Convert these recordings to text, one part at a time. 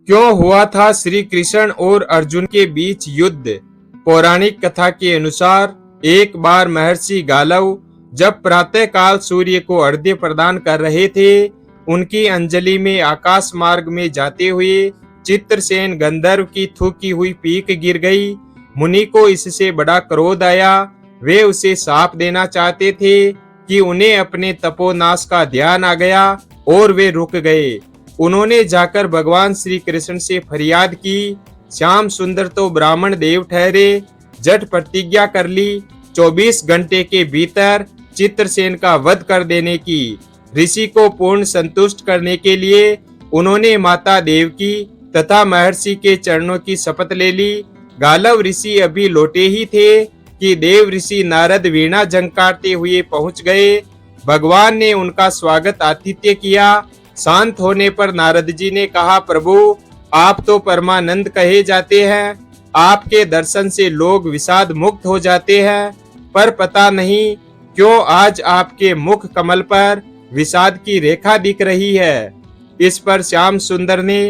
क्यों हुआ था श्री कृष्ण और अर्जुन के बीच युद्ध? पौराणिक कथा के अनुसार एक बार महर्षि गालव जब प्रातःकाल सूर्य को अर्घ्य प्रदान कर रहे थे, उनकी अंजलि में आकाश मार्ग में जाते हुए चित्रसेन गंधर्व की थूकी हुई पीक गिर गई। मुनि को इससे बड़ा क्रोध आया। वे उसे शाप देना चाहते थे कि उन्हें अपने तपोनाश का ध्यान आ गया और वे रुक गए। उन्होंने जाकर भगवान श्री कृष्ण से फरियाद की। श्याम सुंदर तो ब्राह्मण देव ठहरे, जट प्रतिज्ञा कर ली 24 घंटे के भीतर चित्रसेन का वध कर देने की। ऋषि को पूर्ण संतुष्ट करने के लिए उन्होंने माता देवकी तथा महर्षि के चरणों की शपथ ले ली। गालव ऋषि अभी लौटे ही थे कि देव ऋषि नारद वीणा झंकारते हुए पहुंच गए। भगवान ने उनका स्वागत आतिथ्य किया। शांत होने पर नारद जी ने कहा, प्रभु आप तो परमानंद कहे जाते हैं, आपके दर्शन से लोग विषाद मुक्त हो जाते हैं, पर पता नहीं क्यों आज आपके मुख कमल पर विषाद की रेखा दिख रही है। इस पर श्याम सुंदर ने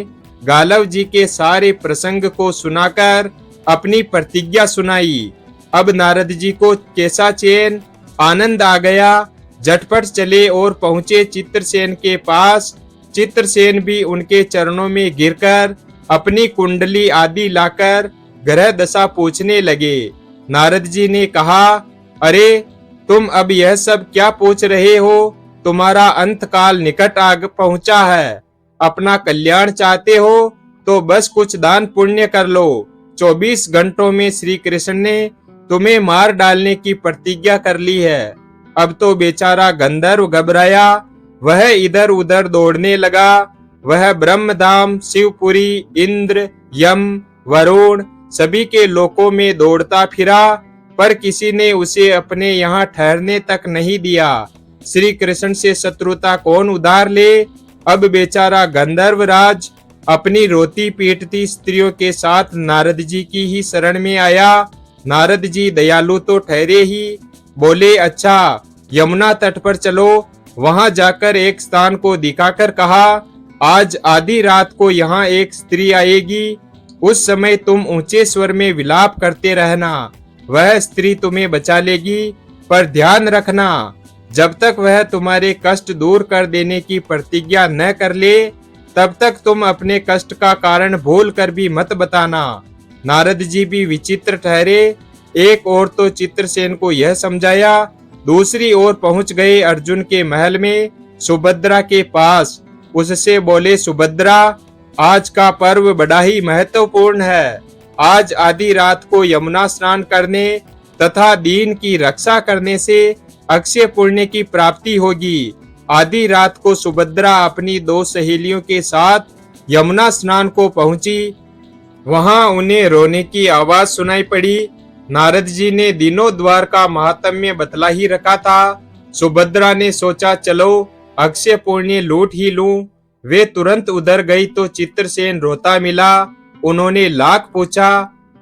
गालव जी के सारे प्रसंग को सुनाकर अपनी प्रतिज्ञा सुनाई। अब नारद जी को कैसा चैन आनंद आ गया। झटपट चले और पहुंचे चित्रसेन के पास। चित्रसेन भी उनके चरणों में गिरकर अपनी कुंडली आदि लाकर ग्रह दशा पूछने लगे। नारद जी ने कहा, अरे तुम अब यह सब क्या पूछ रहे हो? तुम्हारा अंत काल निकट आ पहुंचा है। अपना कल्याण चाहते हो तो बस कुछ दान पुण्य कर लो। 24 घंटों में श्री कृष्ण ने तुम्हें मार डालने की प्रतिज्ञा कर ली है। अब तो बेचारा गंधर्व घबराया, वह इधर उधर दौड़ने लगा। वह ब्रह्मधाम, शिवपुरी, इंद्र, यम, वरुण सभी के लोकों में दौड़ता फिरा, पर किसी ने उसे अपने यहाँ ठहरने तक नहीं दिया। श्री कृष्ण से शत्रुता कौन उधार ले? अब बेचारा गंधर्व राज अपनी रोती पीटती स्त्रियों के साथ नारद जी की ही शरण में आया। नारद जी दयालु तो ठहरे ही, बोले, अच्छा यमुना तट पर चलो। वहां जाकर एक स्थान को दिखाकर कहा, आज आधी रात को यहाँ एक स्त्री आएगी। उस समय तुम ऊंचे स्वर में विलाप करते रहना, वह स्त्री तुम्हें बचा लेगी। पर ध्यान रखना, जब तक वह तुम्हारे कष्ट दूर कर देने की प्रतिज्ञा न कर ले, तब तक तुम अपने कष्ट का कारण भूल कर भी मत बताना। नारद जी भी विचित्र ठहरे। एक ओर तो चित्रसेन को यह समझाया, दूसरी ओर पहुंच गए अर्जुन के महल में सुभद्रा के पास। उससे बोले, सुभद्रा आज का पर्व बड़ा ही महत्वपूर्ण है। आज आधी रात को यमुना स्नान करने तथा दीन की रक्षा करने से अक्षय पुण्य की प्राप्ति होगी। आधी रात को सुभद्रा अपनी 2 सहेलियों के साथ यमुना स्नान को पहुंची। वहां उन्हें रोने की आवाज सुनाई पड़ी। नारद जी ने दिनों द्वार का महात्म्य बतला ही रखा था। सुभद्रा ने सोचा, चलो अक्षय पुण्य लूट ही लूं। वे तुरंत उधर गई तो चित्रसेन रोता मिला। उन्होंने लाख पूछा,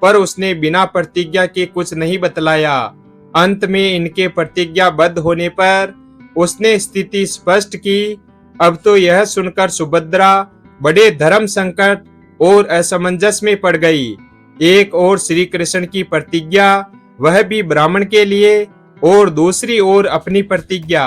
पर उसने बिना प्रतिज्ञा के कुछ नहीं बतलाया। अंत में इनके प्रतिज्ञाबद्ध होने पर उसने स्थिति स्पष्ट की। अब तो यह सुनकर सुभद्रा बड़े धर्म संकट और असमंजस में पड़ गई। एक ओर श्री कृष्ण की प्रतिज्ञा, वह भी ब्राह्मण के लिए, और दूसरी ओर अपनी प्रतिज्ञा।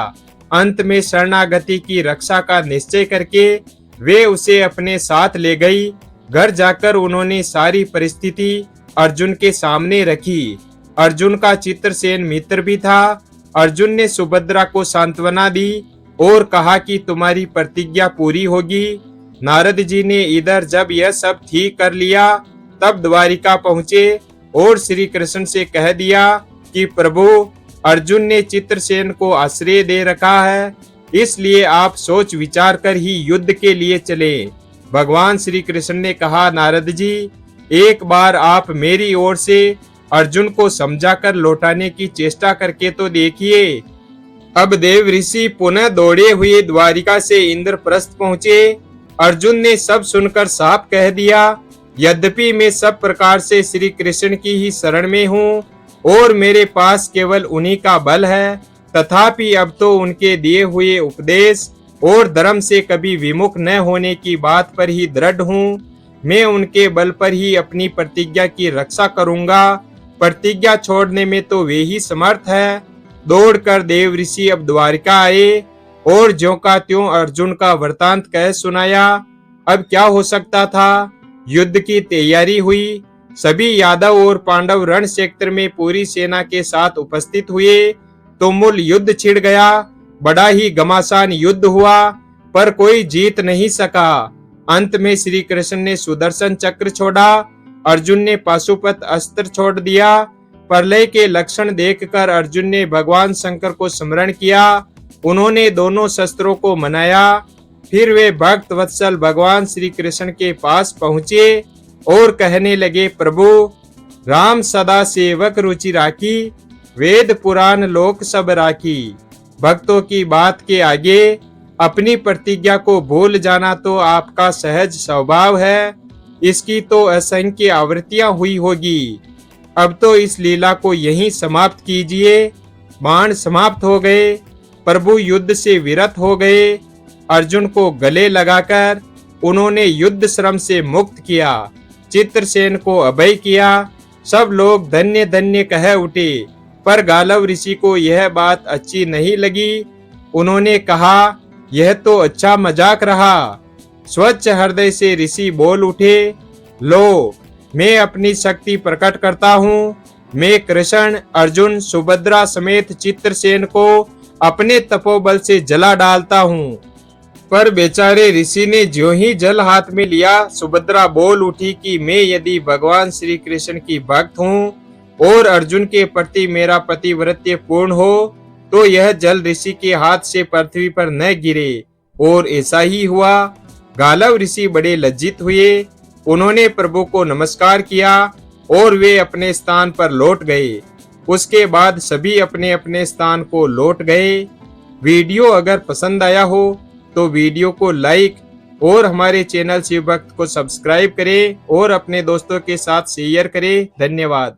अंत में शरणागति की रक्षा का निश्चय करके वे उसे अपने साथ ले गई। घर जाकर उन्होंने सारी परिस्थिति अर्जुन के सामने रखी। अर्जुन का चित्रसेन मित्र भी था। अर्जुन ने सुभद्रा को सांत्वना दी और कहा कि तुम्हारी प्रतिज्ञा पूरी होगी। नारद जी ने इधर जब यह सब ठीक कर लिया, तब द्वारिका पहुंचे और श्री कृष्ण से कह दिया कि प्रभु, अर्जुन ने चित्रसेन को आश्रय दे रखा है, इसलिए आप सोच विचार कर ही युद्ध के लिए चले। भगवान श्री कृष्ण ने कहा, नारद जी एक बार आप मेरी ओर से अर्जुन को समझाकर लौटाने की चेष्टा करके तो देखिए। अब देव ऋषि पुनः दौड़े हुए द्वारिका से इंद्रप्रस्थ पहुंचे। अर्जुन ने सब सुनकर साफ कह दिया, यद्यपि मैं सब प्रकार से श्री कृष्ण की ही शरण में हूँ और मेरे पास केवल उन्हीं का बल है, तथापि अब तो उनके दिए हुए उपदेश और धर्म से कभी विमुख न होने की बात पर ही दृढ़ हूँ। मैं उनके बल पर ही अपनी प्रतिज्ञा की रक्षा करूंगा। प्रतिज्ञा छोड़ने में तो वे ही समर्थ है। दौड़कर देव ऋषि अब द्वारिका आए और ज्यों का त्यों अर्जुन का वृतांत कह सुनाया। अब क्या हो सकता था। युद्ध की तैयारी हुई। सभी यादव और पांडव रण क्षेत्र में पूरी सेना के साथ उपस्थित हुए। तुमुल युद्ध छिड़ गया। बड़ा ही घमासान युद्ध हुआ, पर कोई जीत नहीं सका। अंत में श्री कृष्ण ने सुदर्शन चक्र छोड़ा, अर्जुन ने पाशुपत अस्त्र छोड़ दिया। प्रलय के लक्षण देखकर अर्जुन ने भगवान शंकर को स्मरण किया। उन्होंने दोनों शस्त्रों को मनाया। फिर वे भक्त वत्सल भगवान श्री कृष्ण के पास पहुंचे और कहने लगे, प्रभु राम सदा सेवक रुचि राखी, वेद पुराण लोक सब राखी। भक्तों की बात के आगे अपनी प्रतिज्ञा को भूल जाना तो आपका सहज स्वभाव है। इसकी तो असंख्य आवृत्तियां हुई होगी। अब तो इस लीला को यहीं समाप्त कीजिए। बाण समाप्त हो गए। प्रभु युद्ध से विरत हो गए। अर्जुन को गले लगाकर उन्होंने युद्ध श्रम से मुक्त किया। चित्रसेन को अभय किया। सब लोग धन्य धन्य कह उठे, पर गालव ऋषि को यह बात अच्छी नहीं लगी। उन्होंने कहा, यह तो अच्छा मजाक रहा। स्वच्छ हृदय से ऋषि बोल उठे, लो मैं अपनी शक्ति प्रकट करता हूँ। मैं कृष्ण, अर्जुन, सुभद्रा समेत चित्रसेन को अपने तपोबल से जला डालता हूँ। पर बेचारे ऋषि ने ज्यों ही जल हाथ में लिया, सुभद्रा बोल उठी कि मैं यदि भगवान श्री कृष्ण की भक्त हूँ और अर्जुन के प्रति मेरा पतिव्रत्य पूर्ण हो तो यह जल ऋषि के हाथ से पृथ्वी पर न गिरे। और ऐसा ही हुआ। गालव ऋषि बड़े लज्जित हुए। उन्होंने प्रभु को नमस्कार किया और वे अपने स्थान पर लौट गए। उसके बाद सभी अपने अपने स्थान को लौट गए। वीडियो अगर पसंद आया हो तो वीडियो को लाइक और हमारे चैनल शिव भक्त को सब्सक्राइब करें और अपने दोस्तों के साथ शेयर करें। धन्यवाद।